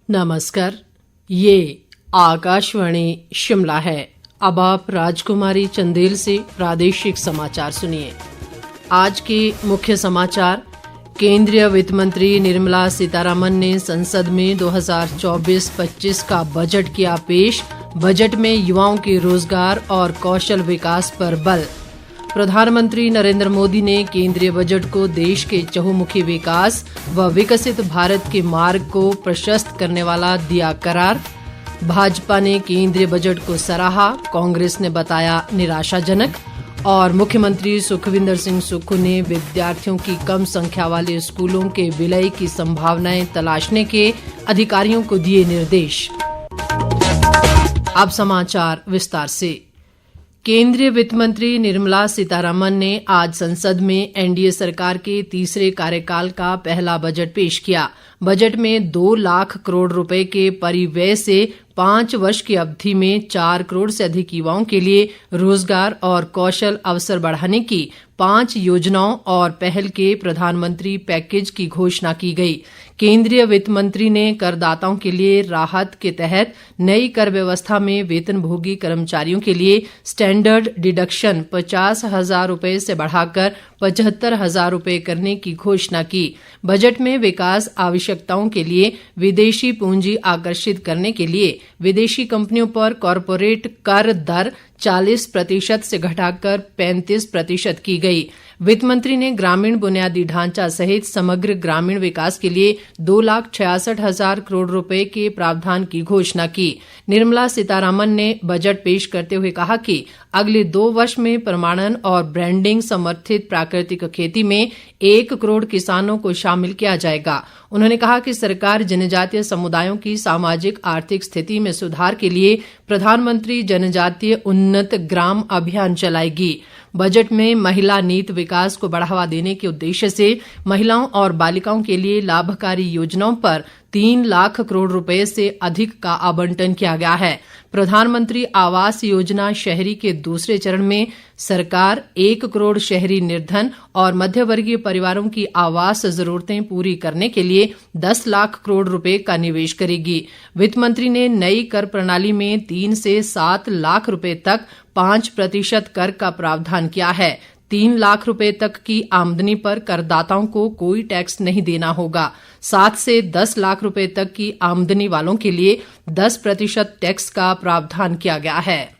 नमस्कार, ये आकाशवाणी शिमला है। अब आप राजकुमारी चंदेल से प्रादेशिक समाचार सुनिए। आज के मुख्य समाचार। केंद्रीय वित्त मंत्री निर्मला सीतारमण ने संसद में 2024-25 का बजट किया पेश। बजट में युवाओं के रोजगार और कौशल विकास पर बल। प्रधानमंत्री नरेंद्र मोदी ने केंद्रीय बजट को देश के चहुमुखी विकास व विकसित भारत के मार्ग को प्रशस्त करने वाला दिया करार। भाजपा ने केंद्रीय बजट को सराहा, कांग्रेस ने बताया निराशाजनक। और मुख्यमंत्री सुखविंदर सिंह सुक्खू ने विद्यार्थियों की कम संख्या वाले स्कूलों के विलय की संभावनाएं तलाशने के अधिकारियों को दिए निर्देश। अब समाचार विस्तार से। केंद्रीय वित्त मंत्री निर्मला सीतारमण ने आज संसद में एनडीए सरकार के तीसरे कार्यकाल का पहला बजट पेश किया। बजट में 2 लाख करोड़ रुपए के परिव्यय से 5 वर्ष की अवधि में 4 करोड़ से अधिक युवाओं के लिए रोजगार और कौशल अवसर बढ़ाने की 5 योजनाओं और पहल के प्रधानमंत्री पैकेज की घोषणा की गई। केंद्रीय वित्त मंत्री ने करदाताओं के लिए राहत के तहत नई कर व्यवस्था में वेतनभोगी कर्मचारियों के लिए स्टैंडर्ड डिडक्शन 50,000 रुपए से बढ़ाकर 75,000 रुपए करने की घोषणा की। बजट में विकास आवश्यकताओं के लिए विदेशी पूंजी आकर्षित करने के लिए विदेशी कंपनियों पर कॉरपोरेट कर दर 40% से घटाकर 35% की गई। वित्त मंत्री ने ग्रामीण बुनियादी ढांचा सहित समग्र ग्रामीण विकास के लिए 2,66,000 करोड़ रुपए के प्रावधान की घोषणा की। निर्मला सीतारमण ने बजट पेश करते हुए कहा कि अगले 2 वर्ष में प्रमाणन और ब्रांडिंग समर्थित प्राकृतिक खेती में 1 करोड़ किसानों को शामिल किया जाएगा। उन्होंने कहा कि सरकार जनजातीय समुदायों की सामाजिक आर्थिक स्थिति में सुधार के लिए प्रधानमंत्री जनजातीय उन्नत ग्राम अभियान चलाएगी। बजट में महिला नीति विकास को बढ़ावा देने के उद्देश्य से महिलाओं और बालिकाओं के लिए लाभकारी योजनाओं पर 3 लाख करोड़ रुपए से अधिक का आवंटन किया गया है। प्रधानमंत्री आवास योजना शहरी के दूसरे चरण में सरकार 1 करोड़ शहरी निर्धन और मध्यवर्गीय परिवारों की आवास जरूरतें पूरी करने के लिए 10 लाख करोड़ रुपए का निवेश करेगी। वित्त मंत्री ने नई कर प्रणाली में 3 से 7 लाख रुपए तक 5% कर का प्रावधान किया है। 3 लाख रुपए तक की आमदनी पर करदाताओं को कोई टैक्स नहीं देना होगा। 7 से 10 लाख रुपए तक की आमदनी वालों के लिए 10% टैक्स का प्रावधान किया गया है।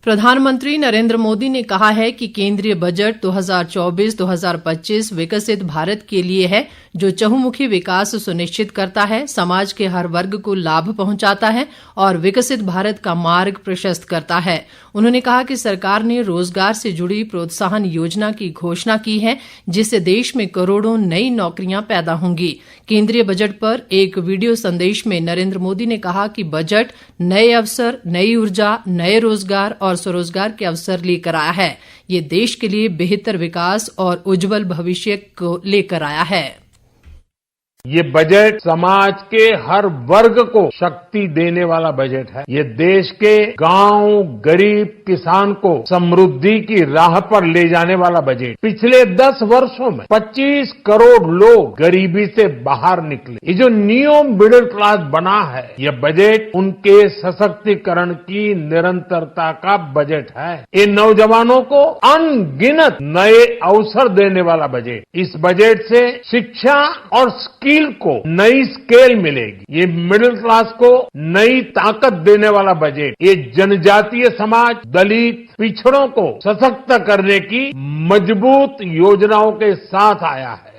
प्रधानमंत्री नरेंद्र मोदी ने कहा है कि केंद्रीय बजट 2024-2025 विकसित भारत के लिए है, जो चहुमुखी विकास सुनिश्चित करता है, समाज के हर वर्ग को लाभ पहुंचाता है और विकसित भारत का मार्ग प्रशस्त करता है। उन्होंने कहा कि सरकार ने रोजगार से जुड़ी प्रोत्साहन योजना की घोषणा की है, जिससे देश में करोड़ों नई नौकरियां पैदा होंगी। केंद्रीय बजट पर एक वीडियो संदेश में नरेंद्र मोदी ने कहा कि बजट नए अवसर, नई ऊर्जा, नए रोजगार और स्वरोजगार के अवसर लेकर आया है। ये देश के लिए बेहतर विकास और उज्जवल भविष्य को लेकर आया है। ये बजट समाज के हर वर्ग को शक्ति देने वाला बजट है। ये देश के गांव, गरीब किसान को समृद्धि की राह पर ले जाने वाला बजट। पिछले 10 वर्षों में 25 करोड़ लोग गरीबी से बाहर निकले। ये जो न्यू मिडिल क्लास बना है, ये बजट उनके सशक्तिकरण की निरंतरता का बजट है। ये नौजवानों को अनगिनत नए अवसर देने वाला बजट। इस बजट से शिक्षा और स्किल को नई स्केल मिलेगी। ये मिडिल क्लास को नई ताकत देने वाला बजट। ये जनजातीय समाज, दलित, पिछड़ों को सशक्त करने की मजबूत योजनाओं के साथ आया है।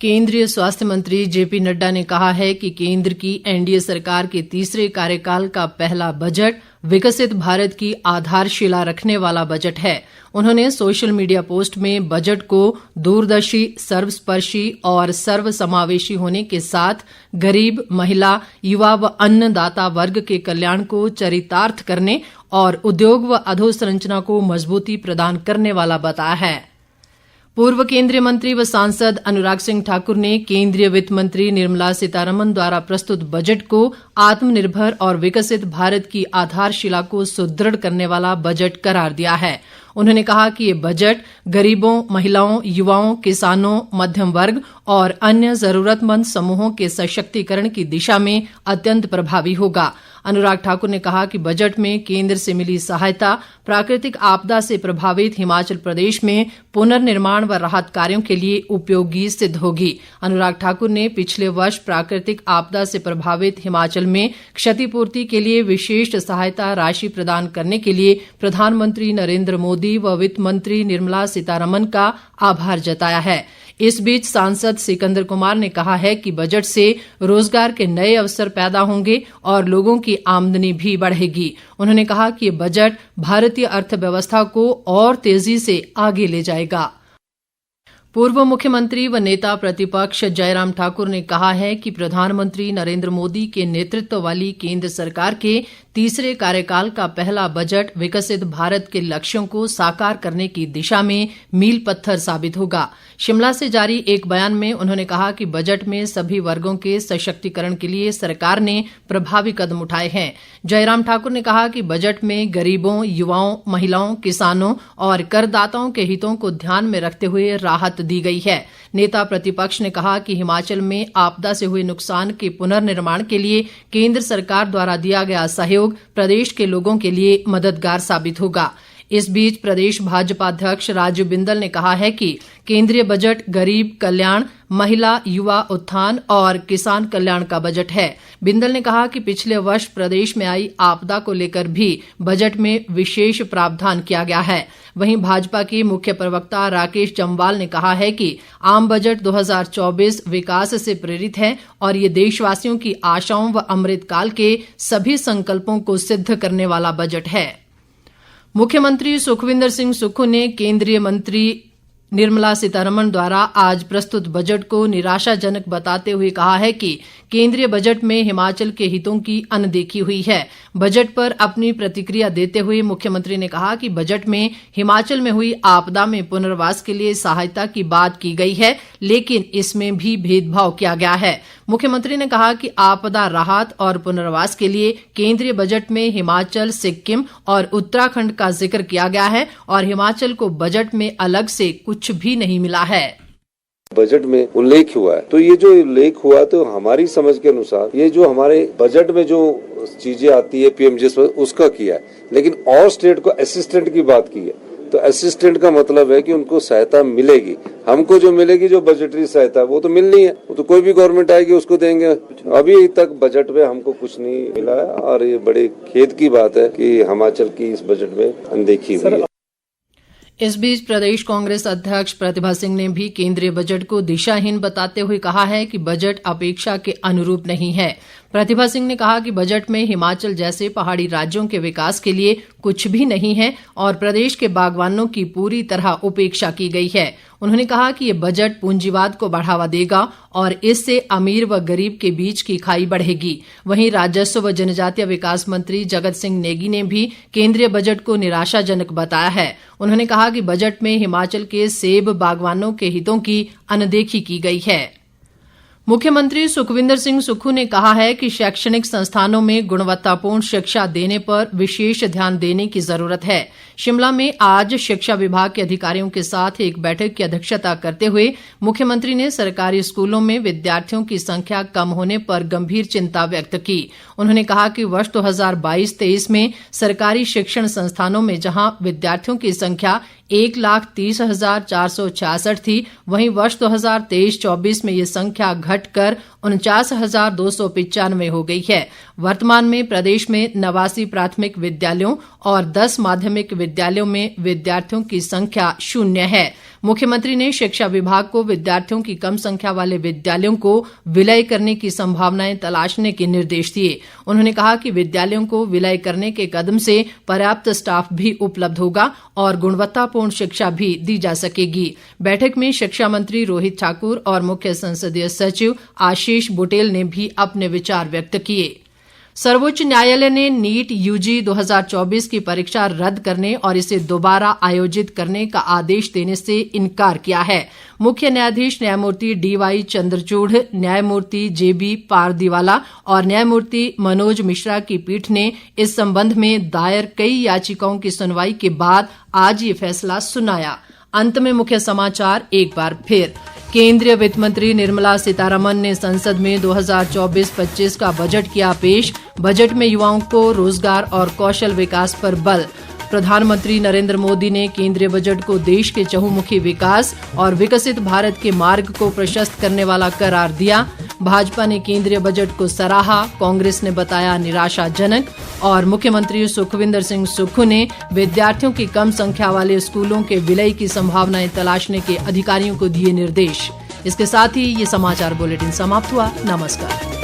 केंद्रीय स्वास्थ्य मंत्री जेपी नड्डा ने कहा है कि केंद्र की एनडीए सरकार के तीसरे कार्यकाल का पहला बजट विकसित भारत की आधारशिला रखने वाला बजट है। उन्होंने सोशल मीडिया पोस्ट में बजट को दूरदर्शी, सर्वस्पर्शी और सर्वसमावेशी होने के साथ गरीब, महिला, युवा व अन्नदाता वर्ग के कल्याण को चरितार्थ करने और उद्योग व अधोसंरचना को मजबूती प्रदान करने वाला बताया है। पूर्व केंद्रीय मंत्री व सांसद अनुराग सिंह ठाकुर ने केंद्रीय वित्त मंत्री निर्मला सीतारमण द्वारा प्रस्तुत बजट को आत्मनिर्भर और विकसित भारत की आधारशिला को सुदृढ़ करने वाला बजट करार दिया है। उन्होंने कहा कि ये बजट गरीबों, महिलाओं, युवाओं, किसानों, मध्यम वर्ग और अन्य जरूरतमंद समूहों के सशक्तिकरण की दिशा में अत्यंत प्रभावी होगा। अनुराग ठाकुर ने कहा कि बजट में केंद्र से मिली सहायता प्राकृतिक आपदा से प्रभावित हिमाचल प्रदेश में पुनर्निर्माण व राहत कार्यों के लिए उपयोगी सिद्ध होगी। अनुराग ठाकुर ने पिछले वर्ष प्राकृतिक आपदा से प्रभावित हिमाचल में क्षतिपूर्ति के लिए विशेष सहायता राशि प्रदान करने के लिए प्रधानमंत्री नरेंद्र मोदी व वित्त मंत्री निर्मला सीतारमण का आभार जताया है। इस बीच सांसद सिकंदर कुमार ने कहा है कि बजट से रोजगार के नए अवसर पैदा होंगे और लोगों की आमदनी भी बढ़ेगी। उन्होंने कहा कि ये बजट भारतीय अर्थव्यवस्था को और तेजी से आगे ले जाएगा। पूर्व मुख्यमंत्री व नेता प्रतिपक्ष जयराम ठाकुर ने कहा है कि प्रधानमंत्री नरेंद्र मोदी के नेतृत्व वाली केंद्र सरकार के तीसरे कार्यकाल का पहला बजट विकसित भारत के लक्ष्यों को साकार करने की दिशा में मील पत्थर साबित होगा। शिमला से जारी एक बयान में उन्होंने कहा कि बजट में सभी वर्गों के सशक्तिकरण के लिए सरकार ने प्रभावी कदम उठाए हैं। जयराम ठाकुर ने कहा कि बजट में गरीबों, युवाओं, महिलाओं, किसानों और करदाताओं के हितों को ध्यान में रखते हुए राहत दी गई है। नेता प्रतिपक्ष ने कहा कि हिमाचल में आपदा से हुए नुकसान के पुनर्निर्माण के लिए केंद्र सरकार द्वारा दिया गया सहयोग प्रदेश के लोगों के लिए मददगार साबित होगा। इस बीच प्रदेश भाजपा अध्यक्ष राजीव बिंदल ने कहा है कि केंद्रीय बजट गरीब कल्याण, महिला, युवा उत्थान और किसान कल्याण का बजट है। बिंदल ने कहा कि पिछले वर्ष प्रदेश में आई आपदा को लेकर भी बजट में विशेष प्रावधान किया गया है। वहीं भाजपा के मुख्य प्रवक्ता राकेश जम्वाल ने कहा है कि आम बजट 2024 विकास से प्रेरित है और ये देशवासियों की आशाओं व अमृतकाल के सभी संकल्पों को सिद्ध करने वाला बजट है। मुख्यमंत्री सुखविंदर सिंह सुक्खू ने केंद्रीय मंत्री निर्मला सीतारमण द्वारा आज प्रस्तुत बजट को निराशाजनक बताते हुए कहा है कि केंद्रीय बजट में हिमाचल के हितों की अनदेखी हुई है। बजट पर अपनी प्रतिक्रिया देते हुए मुख्यमंत्री ने कहा कि बजट में हिमाचल में हुई आपदा में पुनर्वास के लिए सहायता की बात की गई है, लेकिन इसमें भी भेदभाव किया गया है। मुख्यमंत्री ने कहा कि आपदा राहत और पुनर्वास के लिए केंद्रीय बजट में हिमाचल, सिक्किम और उत्तराखंड का जिक्र किया गया है और हिमाचल को बजट में अलग से कुछ भी नहीं मिला है। बजट में उल्लेख हुआ है, तो ये जो उल्लेख हुआ तो हमारी समझ के अनुसार ये जो हमारे बजट में जो चीजें आती है पीएमजीएस उसका किया है, लेकिन और स्टेट को असिस्टेंट की बात की है। तो असिस्टेंट का मतलब है कि उनको सहायता मिलेगी। हमको जो मिलेगी जो बजटरी सहायता वो तो मिलनी है, वो तो कोई भी गवर्नमेंट आएगी उसको देंगे। अभी तक बजट में हमको कुछ नहीं मिला है और ये बड़े खेद की बात है कि हिमाचल की इस बजट में अनदेखी हुई है। इस बीच प्रदेश कांग्रेस अध्यक्ष प्रतिभा सिंह ने भी केंद्रीय बजट को दिशाहीन बताते हुए कहा है कि बजट अपेक्षा के अनुरूप नहीं है। प्रतिभा सिंह ने कहा कि बजट में हिमाचल जैसे पहाड़ी राज्यों के विकास के लिए कुछ भी नहीं है और प्रदेश के बागवानों की पूरी तरह उपेक्षा की गई है। उन्होंने कहा कि ये बजट पूंजीवाद को बढ़ावा देगा और इससे अमीर व गरीब के बीच की खाई बढ़ेगी। वहीं राजस्व व जनजातीय विकास मंत्री जगत सिंह नेगी ने भी केंद्रीय बजट को निराशाजनक बताया है। उन्होंने कहा कि बजट में हिमाचल के सेब बागवानों के हितों की अनदेखी की गई है। मुख्यमंत्री सुखविंदर सिंह सुक्खू ने कहा है कि शैक्षणिक संस्थानों में गुणवत्तापूर्ण शिक्षा देने पर विशेष ध्यान देने की जरूरत है। शिमला में आज शिक्षा विभाग के अधिकारियों के साथ एक बैठक की अध्यक्षता करते हुए मुख्यमंत्री ने सरकारी स्कूलों में विद्यार्थियों की संख्या कम होने पर गंभीर चिंता व्यक्त की। उन्होंने कहा कि वर्ष 2022-23 में सरकारी शिक्षण संस्थानों में जहां विद्यार्थियों की संख्या 1,30,466 थी, वहीं वर्ष 2023-24 में ये संख्या घटकर 49,295 हो गई है। वर्तमान में प्रदेश में 89 प्राथमिक विद्यालयों और 10 माध्यमिक विद्यालयों में विद्यार्थियों की संख्या 0 है। मुख्यमंत्री ने शिक्षा विभाग को विद्यार्थियों की कम संख्या वाले विद्यालयों को विलय करने की संभावनाएं तलाशने के निर्देश दिए। उन्होंने कहा कि विद्यालयों को विलय करने के कदम से पर्याप्त स्टाफ भी उपलब्ध होगा और गुणवत्तापूर्ण शिक्षा भी दी जा सकेगी। बैठक में शिक्षा मंत्री रोहित ठाकुर और मुख्य संसदीय सचिव आशीष बुटेल ने भी अपने विचार व्यक्त किए। सर्वोच्च न्यायालय ने नीट यूजी 2024 की परीक्षा रद्द करने और इसे दोबारा आयोजित करने का आदेश देने से इनकार किया है। मुख्य न्यायाधीश न्यायमूर्ति डीवाई चंद्रचूड़, न्यायमूर्ति जेबी पारदीवाला और न्यायमूर्ति मनोज मिश्रा की पीठ ने इस संबंध में दायर कई याचिकाओं की सुनवाई के बाद आज ये फैसला सुनाया। अंत में मुख्य समाचार एक बार फिर। केंद्रीय वित्त मंत्री निर्मला सीतारमण ने संसद में 2024-25 का बजट किया पेश। बजट में युवाओं को रोजगार और कौशल विकास पर बल। प्रधानमंत्री नरेंद्र मोदी ने केंद्रीय बजट को देश के चहुमुखी विकास और विकसित भारत के मार्ग को प्रशस्त करने वाला करार दिया। भाजपा ने केंद्रीय बजट को सराहा, कांग्रेस ने बताया निराशाजनक। और मुख्यमंत्री सुखविंदर सिंह सुक्खू ने विद्यार्थियों की कम संख्या वाले स्कूलों के विलय की संभावनाएं तलाशने के अधिकारियों को दिए निर्देश। इसके साथ ही ये समाचार बुलेटिन समाप्त हुआ। नमस्कार।